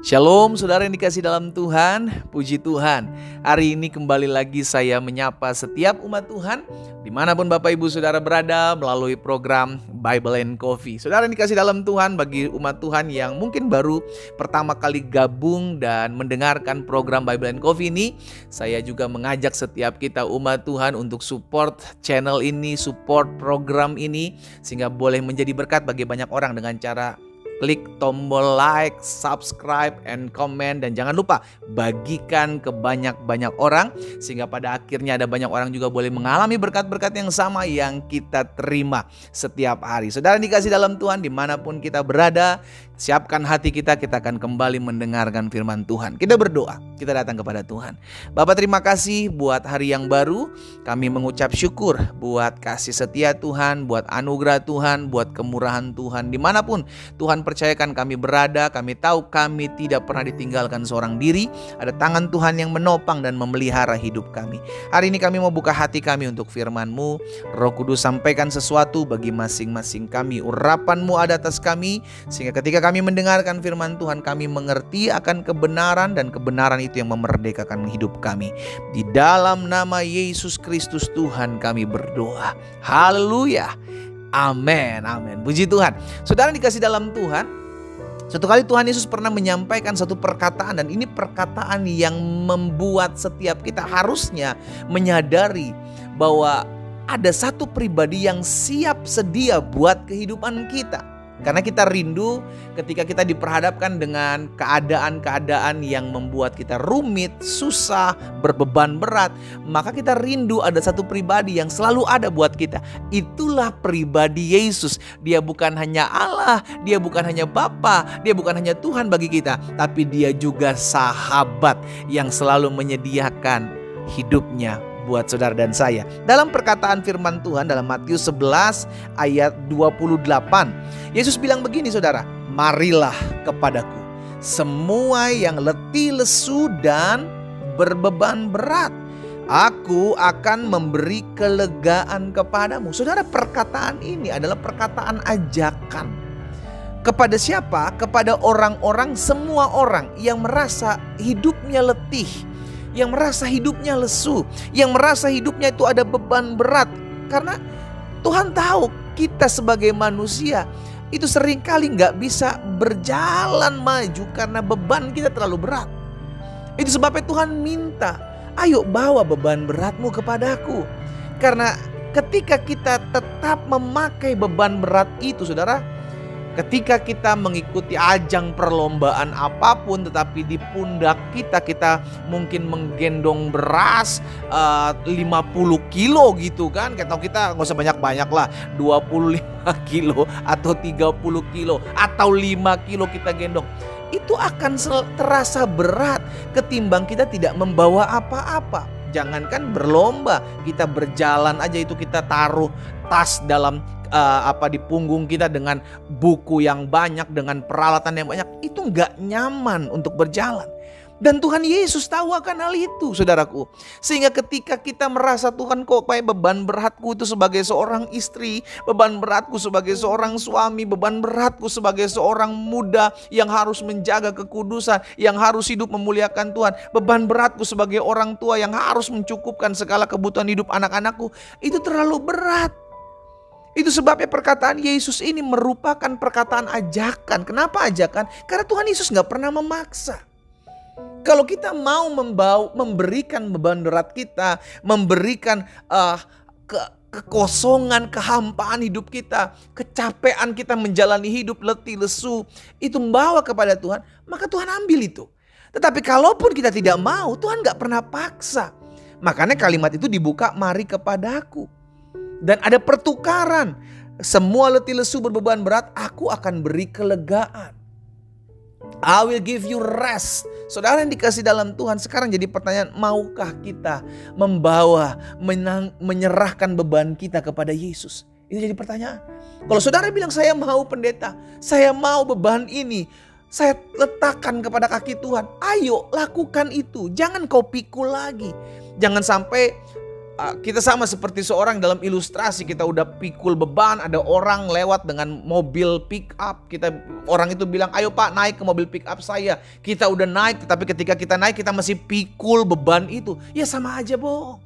Shalom saudara yang dikasih dalam Tuhan, puji Tuhan. Hari ini kembali lagi saya menyapa setiap umat Tuhan dimanapun Bapak Ibu Saudara berada melalui program Bible and Coffee. Saudara yang dikasih dalam Tuhan, bagi umat Tuhan yang mungkin baru pertama kali gabung dan mendengarkan program Bible and Coffee ini, saya juga mengajak setiap kita umat Tuhan untuk support channel ini, support program ini, sehingga boleh menjadi berkat bagi banyak orang dengan cara klik tombol like, subscribe, and comment. Dan jangan lupa bagikan ke banyak-banyak orang, sehingga pada akhirnya ada banyak orang juga boleh mengalami berkat-berkat yang sama yang kita terima setiap hari. Saudara dikasih dalam Tuhan, dimanapun kita berada, siapkan hati kita, kita akan kembali mendengarkan firman Tuhan. Kita berdoa, kita datang kepada Tuhan. Bapa, terima kasih buat hari yang baru. Kami mengucap syukur buat kasih setia Tuhan, buat anugerah Tuhan, buat kemurahan Tuhan. Dimanapun Tuhan percayakan kami berada, kami tahu kami tidak pernah ditinggalkan seorang diri. Ada tangan Tuhan yang menopang dan memelihara hidup kami. Hari ini kami mau buka hati kami untuk firman-Mu. Roh Kudus, sampaikan sesuatu bagi masing-masing kami. Urapan-Mu ada atas kami, sehingga ketika kami mendengarkan firman Tuhan, kami mengerti akan kebenaran, dan kebenaran itu yang memerdekakan hidup kami. Di dalam nama Yesus Kristus Tuhan kami berdoa. Haleluya. Amin, amin. Puji Tuhan. Saudara dikasih dalam Tuhan, suatu kali Tuhan Yesus pernah menyampaikan satu perkataan, dan ini perkataan yang membuat setiap kita harusnya menyadari bahwa ada satu pribadi yang siap sedia buat kehidupan kita. Karena kita rindu ketika kita diperhadapkan dengan keadaan-keadaan yang membuat kita rumit, susah, berbeban berat. Maka kita rindu ada satu pribadi yang selalu ada buat kita. Itulah pribadi Yesus. Dia bukan hanya Allah, dia bukan hanya Bapa, dia bukan hanya Tuhan bagi kita, tapi dia juga sahabat yang selalu menyediakan hidupnya buat saudara dan saya. Dalam perkataan firman Tuhan dalam Matius 11 ayat 28, Yesus bilang begini saudara, "Marilah kepadaku semua yang letih lesu dan berbeban berat, Aku akan memberi kelegaan kepadamu." Saudara, perkataan ini adalah perkataan ajakan. Kepada siapa? Kepada orang-orang, semua orang yang merasa hidupnya letih, yang merasa hidupnya lesu, yang merasa hidupnya itu ada beban berat. Karena Tuhan tahu kita sebagai manusia itu seringkali gak bisa berjalan maju karena beban kita terlalu berat. Itu sebabnya Tuhan minta, ayo bawa beban beratmu kepadaku. Karena ketika kita tetap memakai beban berat itu, saudara, ketika kita mengikuti ajang perlombaan apapun, tetapi di pundak kita mungkin menggendong beras 50 kilo gitu kan. Kita gak usah banyak-banyak lah, 25 kilo atau 30 kilo atau 5 kilo kita gendong. Itu akan terasa berat ketimbang kita tidak membawa apa-apa. Jangankan berlomba, kita berjalan aja itu kita taruh tas dalam di punggung kita dengan buku yang banyak, dengan peralatan yang banyak, itu nggak nyaman untuk berjalan. Dan Tuhan Yesus tahu akan hal itu, saudaraku. Sehingga ketika kita merasa, Tuhan kok kayak beban beratku itu sebagai seorang istri, beban beratku sebagai seorang suami, beban beratku sebagai seorang muda yang harus menjaga kekudusan, yang harus hidup memuliakan Tuhan, beban beratku sebagai orang tua yang harus mencukupkan segala kebutuhan hidup anak-anakku, itu terlalu berat. Itu sebabnya perkataan Yesus ini merupakan perkataan ajakan. Kenapa ajakan? Karena Tuhan Yesus gak pernah memaksa. Kalau kita mau memberikan beban berat kita, memberikan kekosongan, kehampaan hidup kita, kecapean kita menjalani hidup letih lesu, itu membawa kepada Tuhan, maka Tuhan ambil itu. Tetapi kalaupun kita tidak mau, Tuhan gak pernah paksa. Makanya kalimat itu dibuka, mari kepadaku. Dan ada pertukaran. Semua letih lesu berbeban berat, aku akan beri kelegaan. I will give you rest. Saudara yang dikasih dalam Tuhan, sekarang jadi pertanyaan, maukah kita menyerahkan beban kita kepada Yesus? Itu jadi pertanyaan. Kalau saudara bilang, saya mau pendeta, saya mau beban ini, saya letakkan kepada kaki Tuhan. Ayo lakukan itu, jangan kau pikul lagi. Jangan sampai kita sama seperti seorang dalam ilustrasi, kita udah pikul beban, ada orang lewat dengan mobil pick up, orang itu bilang, ayo Pak naik ke mobil pick up saya. Kita udah naik, tetapi ketika kita naik kita masih pikul beban itu. Ya sama aja bohong.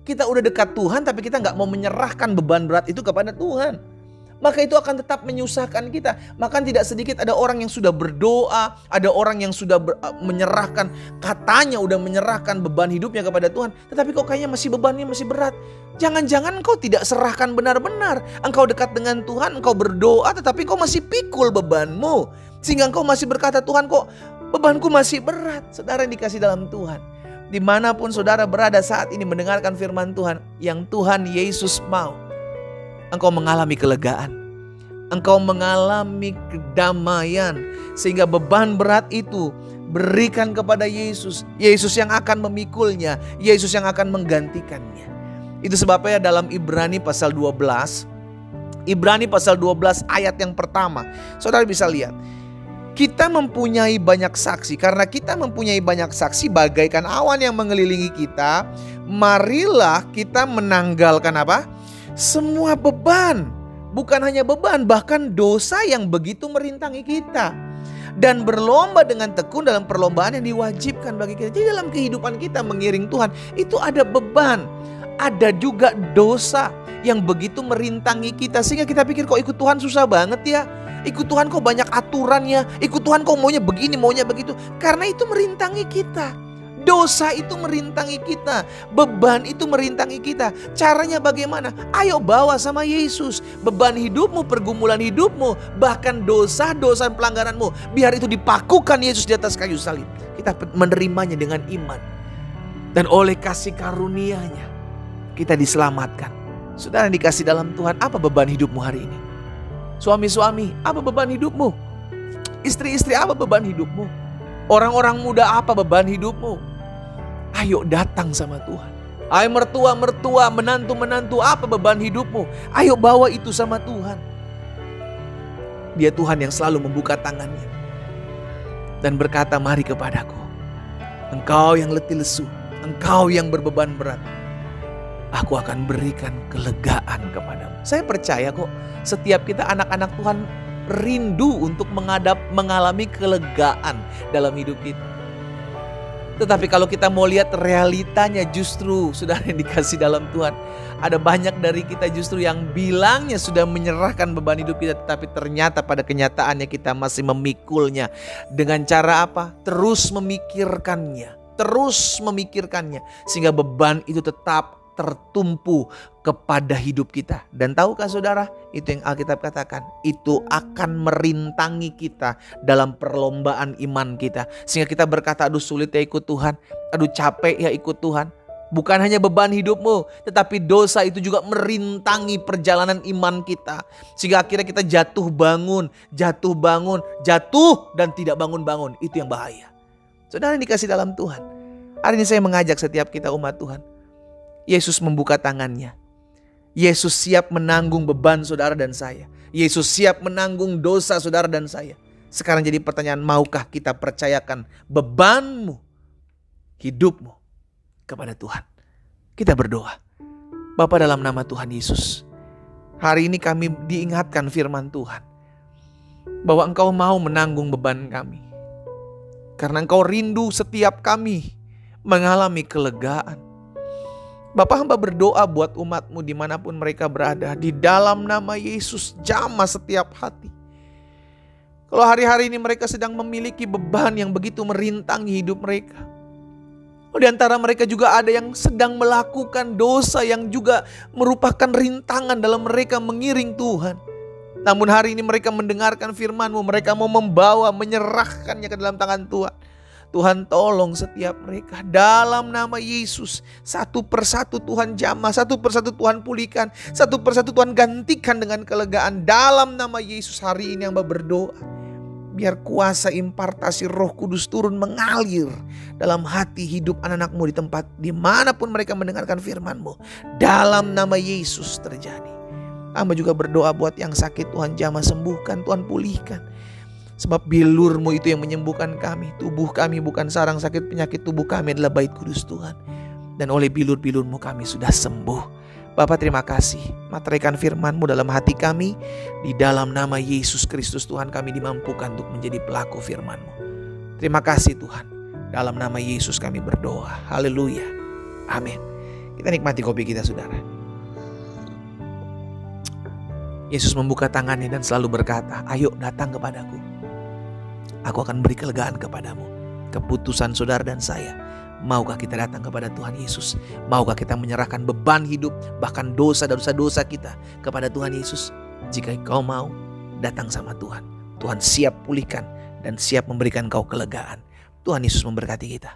Kita udah dekat Tuhan tapi kita gak mau menyerahkan beban berat itu kepada Tuhan. Maka itu akan tetap menyusahkan kita. Maka tidak sedikit ada orang yang sudah berdoa, ada orang yang sudah menyerahkan, katanya udah menyerahkan beban hidupnya kepada Tuhan, tetapi kok kayaknya bebannya masih berat. Jangan-jangan kau tidak serahkan benar-benar. Engkau dekat dengan Tuhan, engkau berdoa, tetapi kau masih pikul bebanmu. Sehingga engkau masih berkata, Tuhan kok bebanku masih berat. Saudara yang dikasih dalam Tuhan, dimanapun saudara berada saat ini mendengarkan firman Tuhan, yang Tuhan Yesus mau engkau mengalami kelegaan, engkau mengalami kedamaian, sehingga beban berat itu berikan kepada Yesus. Yesus yang akan memikulnya, Yesus yang akan menggantikannya. Itu sebabnya dalam Ibrani pasal 12, Ibrani pasal 12 ayat yang pertama, saudara bisa lihat, kita mempunyai banyak saksi. Karena kita mempunyai banyak saksi bagaikan awan yang mengelilingi kita, marilah kita menanggalkan apa? Semua beban, bukan hanya beban, bahkan dosa yang begitu merintangi kita, dan berlomba dengan tekun dalam perlombaan yang diwajibkan bagi kita. Jadi dalam kehidupan kita mengiring Tuhan itu ada beban, ada juga dosa yang begitu merintangi kita, sehingga kita pikir kok ikut Tuhan susah banget ya, ikut Tuhan kok banyak aturannya, ikut Tuhan kok maunya begini, maunya begitu. Karena itu merintangi kita. Dosa itu merintangi kita, beban itu merintangi kita. Caranya bagaimana? Ayo bawa sama Yesus beban hidupmu, pergumulan hidupmu, bahkan dosa-dosa pelanggaranmu, biar itu dipakukan Yesus di atas kayu salib. Kita menerimanya dengan iman, dan oleh kasih karunia-Nya kita diselamatkan. Saudara yang dikasih dalam Tuhan, apa beban hidupmu hari ini? Suami-suami, apa beban hidupmu? Istri-istri, apa beban hidupmu? Orang-orang muda, apa beban hidupmu? Ayo datang sama Tuhan. Ayo mertua-mertua, menantu-menantu, apa beban hidupmu? Ayo bawa itu sama Tuhan. Dia Tuhan yang selalu membuka tangannya dan berkata, mari kepadaku, engkau yang letih lesu, engkau yang berbeban berat, aku akan berikan kelegaan kepadamu. Saya percaya kok setiap kita anak-anak Tuhan rindu untuk mengalami kelegaan dalam hidup kita. Tetapi kalau kita mau lihat realitanya, justru saudara yang dikasih dalam Tuhan, ada banyak dari kita justru yang bilangnya sudah menyerahkan beban hidup kita, tetapi ternyata pada kenyataannya kita masih memikulnya. Dengan cara apa? Terus memikirkannya, sehingga beban itu tetap tertumpu kepada hidup kita. Dan tahukah saudara, itu yang Alkitab katakan, itu akan merintangi kita dalam perlombaan iman kita, sehingga kita berkata, aduh sulit ya ikut Tuhan, aduh capek ya ikut Tuhan. Bukan hanya beban hidupmu, tetapi dosa itu juga merintangi perjalanan iman kita, sehingga akhirnya kita jatuh dan tidak bangun-bangun. Itu yang bahaya. Saudara yang dikasih dalam Tuhan, hari ini saya mengajak setiap kita umat Tuhan, Yesus membuka tangannya. Yesus siap menanggung beban saudara dan saya. Yesus siap menanggung dosa saudara dan saya. Sekarang jadi pertanyaan, maukah kita percayakan bebanmu, hidupmu kepada Tuhan? Kita berdoa. Bapa, dalam nama Tuhan Yesus, hari ini kami diingatkan firman Tuhan, bahwa Engkau mau menanggung beban kami. Karena Engkau rindu setiap kami mengalami kelegaan. Bapak, hamba berdoa buat umat-Mu dimanapun mereka berada. Di dalam nama Yesus, jamah setiap hati. Kalau hari-hari ini mereka sedang memiliki beban yang begitu merintangi hidup mereka. Di antara mereka juga ada yang sedang melakukan dosa yang juga merupakan rintangan dalam mereka mengiring Tuhan. Namun hari ini mereka mendengarkan firman-Mu, mereka mau membawa, menyerahkannya ke dalam tangan Tuhan. Tuhan tolong setiap mereka dalam nama Yesus. Satu persatu Tuhan jamah, satu persatu Tuhan pulihkan, satu persatu Tuhan gantikan dengan kelegaan. Dalam nama Yesus hari ini hamba berdoa, biar kuasa impartasi Roh Kudus turun mengalir dalam hati hidup anak-anak-Mu di tempat dimanapun mereka mendengarkan firman-Mu. Dalam nama Yesus terjadi. Hamba juga berdoa buat yang sakit, Tuhan jamah sembuhkan, Tuhan pulihkan. Sebab bilur-Mu itu yang menyembuhkan kami. Tubuh kami bukan sarang, sakit penyakit tubuh kami adalah bait kudus Tuhan. dan oleh bilur-bilur-Mu kami sudah sembuh. Bapa, terima kasih. Materaikan firman-Mu dalam hati kami. Di dalam nama Yesus Kristus Tuhan, kami dimampukan untuk menjadi pelaku firman-Mu. Terima kasih Tuhan. Dalam nama Yesus kami berdoa. Haleluya. Amin. Kita nikmati kopi kita, saudara. Yesus membuka tangannya dan selalu berkata, ayo datang kepadaku. Aku akan beri kelegaan kepadamu. Keputusan saudara dan saya. Maukah kita datang kepada Tuhan Yesus? Maukah kita menyerahkan beban hidup, bahkan dosa dan dosa-dosa kita kepada Tuhan Yesus? Jika kau mau, datang sama Tuhan. Tuhan siap pulihkan dan siap memberikan kau kelegaan. Tuhan Yesus memberkati kita.